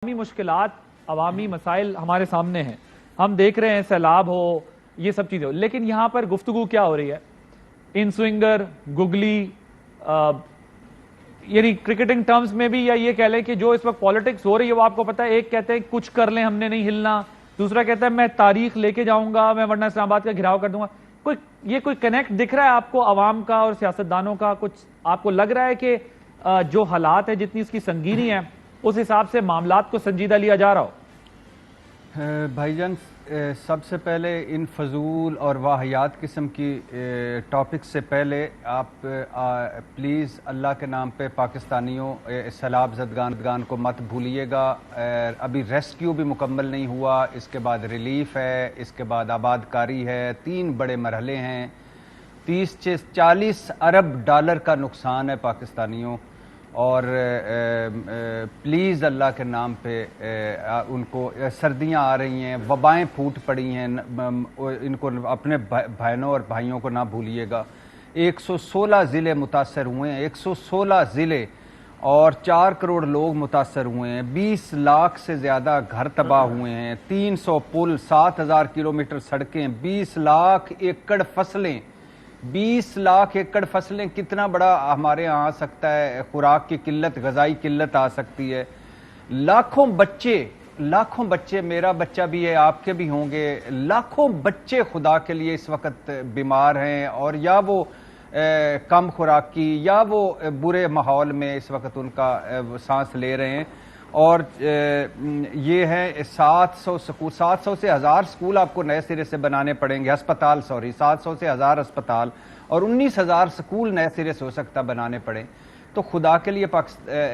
عوامی مشکلات عوامی مسائل ہمارے سامنے ہیں. ہم دیکھ رہے ہیں سیلاب ہو یہ سب چیزیں ہو, لیکن یہاں پر گفتگو کیا ہو رہی ہے؟ ان سوئنگر گگلی یعنی کرکٹنگ ٹرمز میں بھی, یا یہ کہہ لیں کہ جو اس وقت پالیٹکس ہو رہی ہے وہ آپ کو پتا ہے, ایک کہتے ہیں کچھ کر لیں ہم نے نہیں ہلنا, دوسرا کہتا ہے میں تاریخ لے کے جاؤں گا, میں ورنہ اسلام آباد کا گھراؤ کر دوں گا. کوئی کنیکٹ دکھ رہا ہے آپ کو عوام کا اور سیاستدانوں کا؟ کچھ آپ کو لگ رہا ہے کہ جو حالات ہے جتنی اس کی سنگینی ہے اس حساب سے معاملات کو سنجیدہ لیا جا رہا ہو؟ بھائی جان, سب سے پہلے ان فضول اور واہیات قسم کی ٹاپک سے پہلے آپ پلیز اللہ کے نام پہ پاکستانیوں سیلاب زدگان کو مت بھولیے گا. ابھی ریسکیو بھی مکمل نہیں ہوا, اس کے بعد ریلیف ہے, اس کے بعد آباد کاری ہے, 3 بڑے مرحلے ہیں. 30-40 ارب ڈالر کا نقصان ہے پاکستانیوں, اور پلیز اللہ کے نام پہ ان کو, سردیاں آ رہی ہیں, وبائیں پھوٹ پڑی ہیں, ان کو اپنے بہنوں اور بھائیوں کو نہ بھولیے گا. 116 ضلع متاثر ہوئے ہیں, 116 ضلع, اور 4 کروڑ لوگ متاثر ہوئے ہیں. 20 لاکھ سے زیادہ گھر تباہ ہوئے ہیں, 300 پل, 7000 کلومیٹر سڑکیں, 20 لاکھ ایکڑ فصلیں. 20 لاکھ ایکڑ فصلیں کتنا بڑا ہمارے ہاں آ سکتا ہے, خوراک کی قلت, غذائی قلت آ سکتی ہے. لاکھوں بچے, میرا بچہ بھی ہے, آپ کے بھی ہوں گے, لاکھوں بچے خدا کے لیے اس وقت بیمار ہیں, اور یا وہ کم خوراک کی یا وہ برے ماحول میں اس وقت ان کا سانس لے رہے ہیں. اور یہ ہے 700 سے 1000 سکول آپ کو نئے سرے سے بنانے پڑیں گے, 700 سے 1000 ہسپتال, اور 19,000 سکول نئے سرے سے ہو سکتا بنانے پڑیں. تو خدا کے لیے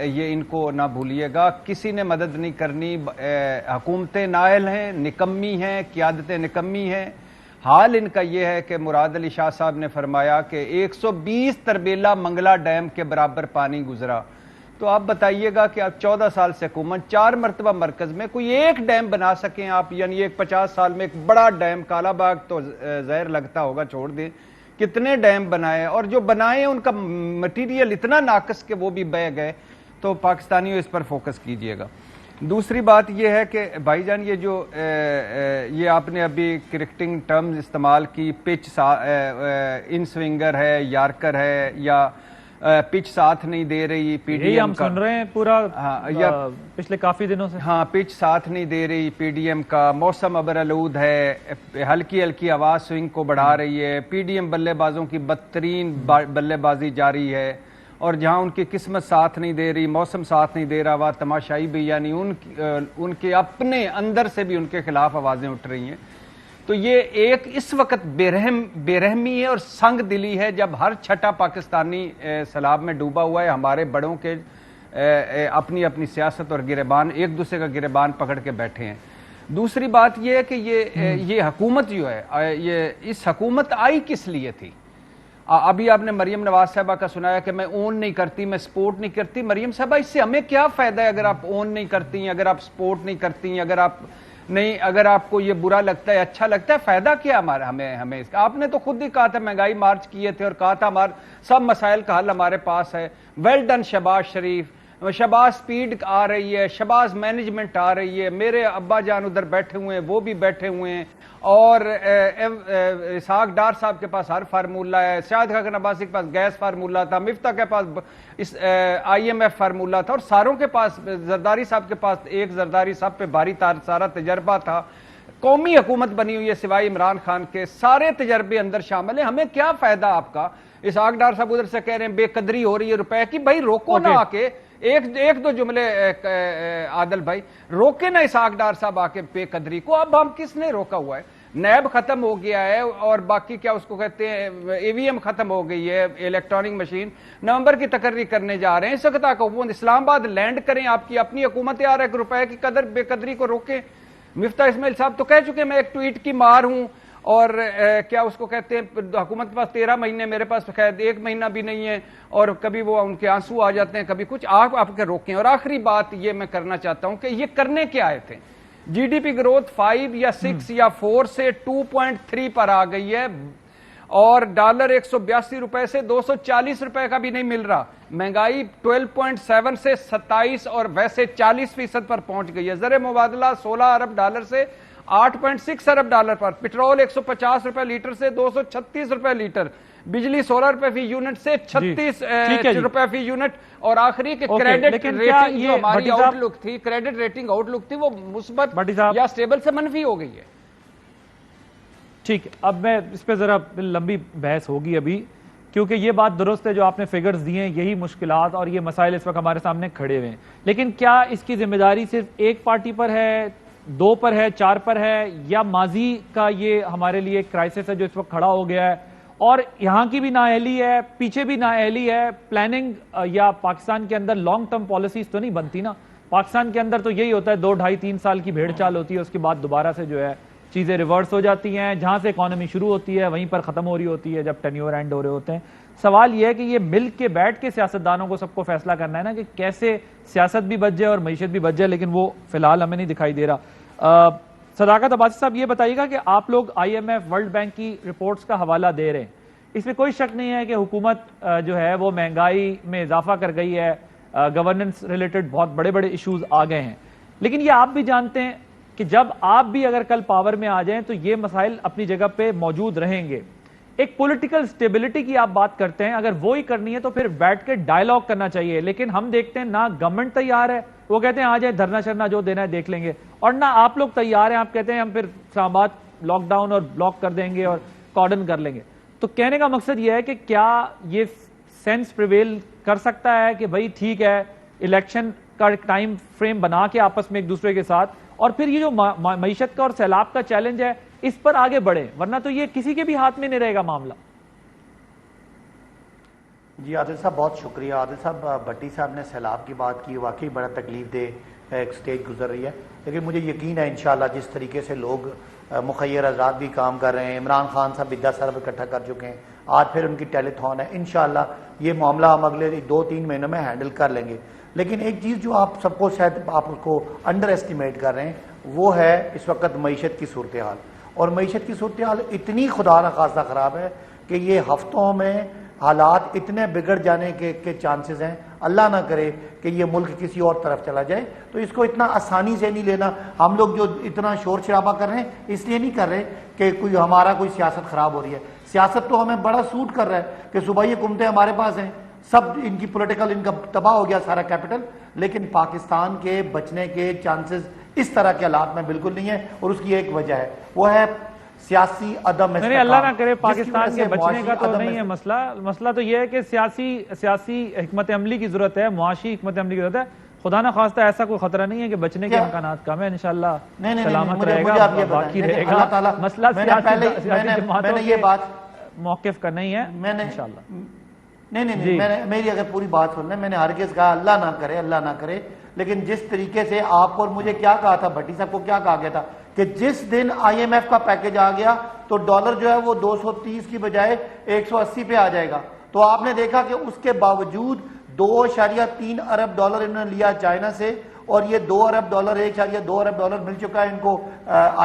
یہ ان کو نہ بھولیے گا. کسی نے مدد نہیں کرنی, حکومتیں نائل ہیں, نکمی ہیں, قیادتیں نکمی ہیں. حال ان کا یہ ہے کہ مراد علی شاہ صاحب نے فرمایا کہ 120 تربیلا منگلا ڈیم کے برابر پانی گزرا. تو آپ بتائیے گا کہ آپ 14 سال سے حکومت, 4 مرتبہ مرکز میں, کوئی ایک ڈیم بنا سکیں آپ؟ یعنی ایک 50 سال میں ایک بڑا ڈیم, کالا باغ تو زہر لگتا ہوگا, چھوڑ دیں, کتنے ڈیم بنائے, اور جو بنائے ان کا مٹیریل اتنا ناقص کہ وہ بھی بہہ گئے. تو پاکستانیوں اس پر فوکس کیجئے گا. دوسری بات یہ ہے کہ بھائی جان, یہ آپ نے ابھی کرکٹنگ ٹرمز استعمال کی, پچ ان سوئنگر ہے, یارکر ہے, یا پچ ساتھ نہیں دے رہی, پی ڈی ایم کا, ہم سن رہے ہیں پورا پچھلے کافی دنوں سے. ہاں, پچ ساتھ نہیں دے رہی پی ڈی ایم کا, موسم ابرآلود ہے, ہلکی ہلکی آواز سوئنگ کو بڑھا رہی ہے, پی ڈی ایم بلے بازوں کی بدترین بلے بازی جاری ہے, اور جہاں ان کی قسمت ساتھ نہیں دے رہی, موسم ساتھ نہیں دے رہا, وہ تماشائی بھی, یعنی ان کے اپنے اندر سے بھی ان کے خلاف آوازیں اٹھ رہی ہیں. تو یہ ایک اس وقت بے رحمی ہے اور سنگ دلی ہے, جب ہر چھٹا پاکستانی سیلاب میں ڈوبا ہوا ہے. ہمارے بڑوں کے اپنی اپنی سیاست اور گریبان, ایک دوسرے کا گریبان پکڑ کے بیٹھے ہیں. دوسری بات یہ ہے کہ یہ حکومت جو ہے, اس حکومت آئی کس لیے تھی؟ ابھی آپ نے مریم نواز صاحبہ کا سنایا کہ میں اون نہیں کرتی, میں سپورٹ نہیں کرتی. مریم صاحبہ, اس سے ہمیں کیا فائدہ ہے اگر آپ اون نہیں کرتی ہیں, اگر آپ سپورٹ نہیں کرتی ہیں, اگر آپ کو یہ برا لگتا ہے, اچھا لگتا ہے, فائدہ کیا ہمیں اس کا؟ آپ نے تو خود ہی کہا تھا, مہنگائی مارچ کیے تھے اور کہا تھا ہمارے سب مسائل کا حل ہمارے پاس ہے. ویل ڈن شہباز شریف, شہباز سپیڈ آ رہی ہے, شہباز مینجمنٹ آ رہی ہے, میرے ابا جان ادھر بیٹھے ہوئے ہیں, وہ بھی بیٹھے ہوئے ہیں, اور اسحاق ڈار صاحب کے پاس ہر فارمولہ ہے, شاہد خاقان عباسی کے پاس گیس فارمولہ تھا, مفتاح کے پاس IMF فارمولہ تھا, اور ساروں کے پاس, زرداری صاحب کے پاس, ایک زرداری صاحب پہ بھاری سارا تجربہ تھا. قومی حکومت بنی ہوئی ہے سوائے عمران خان کے, سارے تجربے اندر شامل ہیں. ہمیں کیا فائدہ آپ کا؟ اسحاق ڈار صاحب ادھر سے کہہ رہے ہیں بے قدری ہو رہی ہے روپے کی. بھائی روکو نہ, آ کے ایک دو جملے عادل بھائی روکے نا اسحاق ڈار صاحب آ کے بے قدری کو. اب ہم کس نے روکا ہوا ہے؟ نیب ختم ہو گیا ہے, اور باقی کیا اس کو کہتے ہیں, EVM ختم ہو گئی ہے, الیکٹرانک مشین. نومبر کی تقرری کرنے جا رہے ہیں. اس وقت حکومت اسلام آباد لینڈ کریں, آپ کی اپنی حکومت آ رہا ہے کہ روپے کی قدر بے قدری کو روکیں. مفتاح اسماعیل صاحب تو کہہ چکے میں ایک ٹویٹ کی مار ہوں, اور کیا اس کو کہتے ہیں, حکومت کے پاس 13 مہینے, میرے پاس شاید 1 مہینہ بھی نہیں ہے, اور کبھی وہ ان کے آنسو آ جاتے ہیں, کبھی کچھ. آپ کے روکیں. اور آخری بات یہ میں کرنا چاہتا ہوں کہ یہ کرنے کیا آئے تھے؟ جی ڈی پی گروتھ 5 یا 6 یا 4 سے 2.3 پر آ گئی ہے, اور ڈالر 182 روپے سے 240 روپے کا بھی نہیں مل رہا. مہنگائی 12.7 سے 27 اور ویسے 40% پر پہنچ گئی ہے. زر مبادلہ 16 ارب ڈالر سے 8.6 ارب ڈالر پر. پٹرول 150 روپے لیٹر سے 236 روپے لیٹر. بجلی 16 روپے فی یونٹ سے 36 روپے فی یونٹ. اور آخری کہ کریڈٹ ریٹنگ جو ہماری آؤٹ لک تھی, کریڈٹ ریٹنگ آؤٹ لک تھی, وہ مثبت یا سٹیبل سے منفی ہو گئی ہے. ٹھیک ہے, اب میں اس پہ ذرا لمبی بحث ہوگی ابھی, کیونکہ یہ بات درست ہے جو آپ نے فگرز دیے ہیں, یہی مشکلات اور یہ مسائل اس وقت ہمارے سامنے کھڑے ہوئے ہیں. لیکن کیا اس کی ذمہ داری صرف ایک پارٹی پر ہے, 2 پر ہے, 4 پر ہے, یا ماضی کا یہ ہمارے لیے ایک کرائسس ہے جو اس وقت کھڑا ہو گیا ہے, اور یہاں کی بھی نااہلی ہے, پیچھے بھی نااہلی ہے, پلاننگ یا پاکستان کے اندر لانگ ٹرم پالیسیز تو نہیں بنتی نا. پاکستان کے اندر تو یہی ہوتا ہے 2, 2.5, 3 سال کی بھیڑ چال ہوتی ہے, اس کے بعد دوبارہ سے جو ہے چیزیں ریورس ہو جاتی ہیں. جہاں سے اکانومی شروع ہوتی ہے وہیں پر ختم ہو رہی ہوتی ہے جب ٹینیور اینڈ ہو رہے ہوتے ہیں. سوال یہ ہے کہ یہ مل کے بیٹھ کے سیاستدانوں کو سب کو فیصلہ کرنا ہے نا کہ کیسے سیاست بھی بچ جائے اور معیشت بھی بچ جائے, لیکن وہ فی الحال ہمیں نہیں دکھائی دے رہا. صداقت عباسی صاحب یہ بتائیے گا کہ آپ لوگ IMF ورلڈ بینک کی رپورٹس کا حوالہ دے رہے ہیں, اس میں کوئی شک نہیں ہے کہ حکومت جو ہے وہ مہنگائی میں اضافہ کر گئی ہے, گورننس ریلیٹڈ بہت بڑے بڑے ایشوز آ گئے ہیں, لیکن یہ آپ بھی جانتے ہیں کہ جب آپ بھی اگر کل پاور میں آ جائیں تو یہ مسائل اپنی جگہ پہ موجود رہیں گے. ایک پولیٹیکل سٹیبلٹی کی آپ بات کرتے ہیں, اگر وہی کرنی ہے تو پھر بیٹھ کے ڈائیلاگ کرنا چاہیے, لیکن ہم دیکھتے ہیں نہ گورنمنٹ تیار ہے, وہ کہتے ہیں آ جائیں دھرنا شرنا جو دینا ہے دیکھ لیں گے, اور نہ آپ لوگ تیار ہیں, آپ کہتے ہیں ہم پھر اسلام آباد لاک ڈاؤن اور بلاک کر دیں گے اور کارڈن کر لیں گے. تو کہنے کا مقصد یہ ہے کہ کیا یہ سینس پریویل کر سکتا ہے کہ بھائی ٹھیک ہے الیکشن کا ٹائم فریم بنا کے آپس میں ایک دوسرے کے ساتھ, اور پھر یہ جو معیشت کا اور سیلاب کا چیلنج ہے اس پر آگے بڑھے, ورنہ تو یہ کسی کے بھی ہاتھ میں نہیں رہے گا معاملہ. جی عادل صاحب بہت شکریہ. عادل صاحب بھٹی صاحب نے سیلاب کی بات کی, واقعی بڑا تکلیف دہ ایک سٹیج گزر رہی ہے, لیکن مجھے یقین ہے انشاءاللہ جس طریقے سے لوگ مخیر آزاد بھی کام کر رہے ہیں, عمران خان صاحب 10 ارب اکٹھا کر چکے ہیں, آج پھر ان کی ٹیلی تھون ہے, انشاءاللہ یہ معاملہ ہم اگلے 2-3 مہینوں میں ہینڈل کر لیں گے. لیکن ایک چیز جو آپ سب کو شاید آپ کو انڈر ایسٹیمیٹ کر رہے ہیں وہ ہے اس وقت معیشت کی صورتحال. اور معیشت کی صورتحال اتنی خدا نخواستہ خراب ہے کہ یہ ہفتوں میں حالات اتنے بگڑ جانے کے چانسز ہیں, اللہ نہ کرے کہ یہ ملک کسی اور طرف چلا جائے. تو اس کو اتنا آسانی سے نہیں لینا. ہم لوگ جو اتنا شور شرابہ کر رہے ہیں اس لیے نہیں کر رہے کہ کوئی ہمارا کوئی سیاست خراب ہو رہی ہے. سیاست تو ہمیں بڑا سوٹ کر رہا ہے کہ صوبائی حکومتیں ہمارے پاس ہیں, سب ان کی پولیٹیکل ان کا تباہ ہو گیا سارا کیپٹل, لیکن پاکستان کے بچنے کے چانسز اس طرح کے حالات میں بالکل نہیں ہے. اور اس کی ایک وجہ ہے, وہ ہے سیاسی عدم استحکام. نہیں, اللہ نہ کرے پاکستان کے بچنے کا تو نہیں ہے مسئلہ. مسئلہ تو یہ ہے کہ سیاسی حکمت عملی کی ضرورت ہے, معاشی حکمت عملی کی ضرورت ہے. خدا نہ خواستہ ایسا کوئی خطرہ نہیں ہے کہ بچنے کے امکانات کم ہیں, انشاءاللہ سلامت رہے گا, باقی رہے گا. مسئلہ سیاسی جماعتوں کے موقف کا نہیں ہے انشاءاللہ. نہیں, میری اگر پوری بات سن لیں, میں نے ہرگز کہا اللہ نہ کرے, لیکن جس طریقے سے آپ اور مجھے کیا کہا تھا, بھٹی صاحب کو کیا کہا گیا تھا کہ جس دن IMF کا پیکج آ گیا تو ڈالر جو ہے وہ 230 کی بجائے 180 پہ آ جائے گا. تو آپ نے دیکھا کہ اس کے باوجود 2.3 ارب ڈالر انہوں نے لیا چائنا سے, اور یہ 2 ارب ڈالر 1.2 ارب ڈالر مل چکا ہے ان کو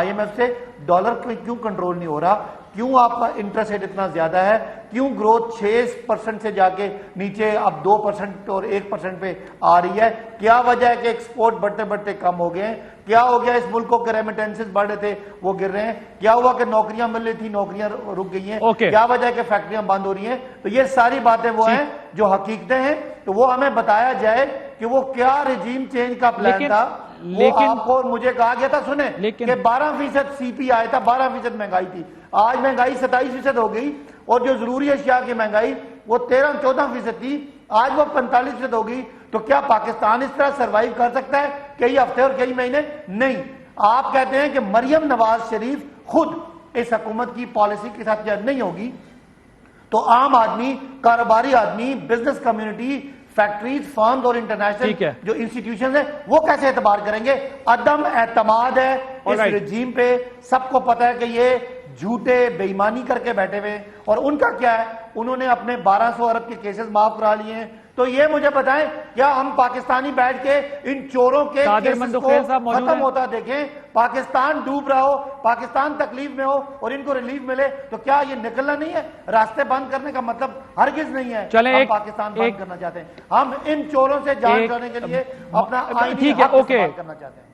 IMF سے. ڈالر کیوں کنٹرول نہیں ہو رہا, کیوں آپ کا انٹرسٹ ریٹ اتنا زیادہ ہے, کیوں گروتھ 6% سے جا کے نیچے اب 2% اور 1% پہ آ رہی ہے؟ کیا وجہ ہے کہ ایکسپورٹ بڑھتے بڑھتے کم ہو گئے ہیں؟ کیا ہو گیا اس ملک کو کہ ریمیٹنسز بڑھ رہے تھے وہ گر رہے ہیں؟ کیا ہوا کہ نوکریاں مل رہی تھی نوکریاں رک گئی ہیں؟ کیا وجہ ہے کہ فیکٹریاں بند ہو رہی ہیں؟ تو یہ ساری باتیں وہ ہیں جو حقیقتیں ہیں, تو وہ ہمیں بتایا جائے کہ وہ کیا رجیم چینج کا پلان تھا. وہ آپ کو مجھے کہا گیا تھا سنیں کہ 12% CP آیا تھا, 12% مہنگائی تھی. آج مہنگائی 27% ہو گئی, اور جو ضروری اشیاء کی مہنگائی وہ 13-14% تھی, آج وہ 45% ہو گئی. تو کیا پاکستان اس طرح سروائیو کر سکتا ہے کئی ہفتے اور کئی مہینے؟ نہیں. آپ کہتے ہیں کہ مریم نواز شریف خود اس حکومت کی پالیسی کے ساتھ جب نہیں ہوگی تو عام آدمی, کاروباری آدمی, بزنس کمیونٹی, فیکٹریز, فارمز اور انٹرنیشنل جو انسٹیٹیوشنز ہیں وہ کیسے اعتبار کریں گے؟ عدم اعتماد ہے اس رجیم پہ. سب کو پتا ہے کہ یہ جھوٹے بے ایمانی کر کے بیٹھے ہوئے ہیں, اور ان کا کیا ہے, انہوں نے اپنے 1200 ارب کے کیسز معاف کرا لیے ہیں, تو یہ مجھے بتائیں کیا ہم پاکستانی بیٹھ کے ان چوروں کے کیسز کو ختم ہوتا دیکھیں؟ پاکستان ڈوب رہا ہو، پاکستان تکلیف میں ہو اور ان کو ریلیف ملے تو کیا یہ نکلنا نہیں ہے؟ راستے بند کرنے کا مطلب ہرگز نہیں ہے ہم پاکستان بند کرنا چاہتے ہیں، ہم ان چوروں سے جان چھڑانے کے لیے اپنا آئینی حق استعمال کرنا چاہتے ہیں۔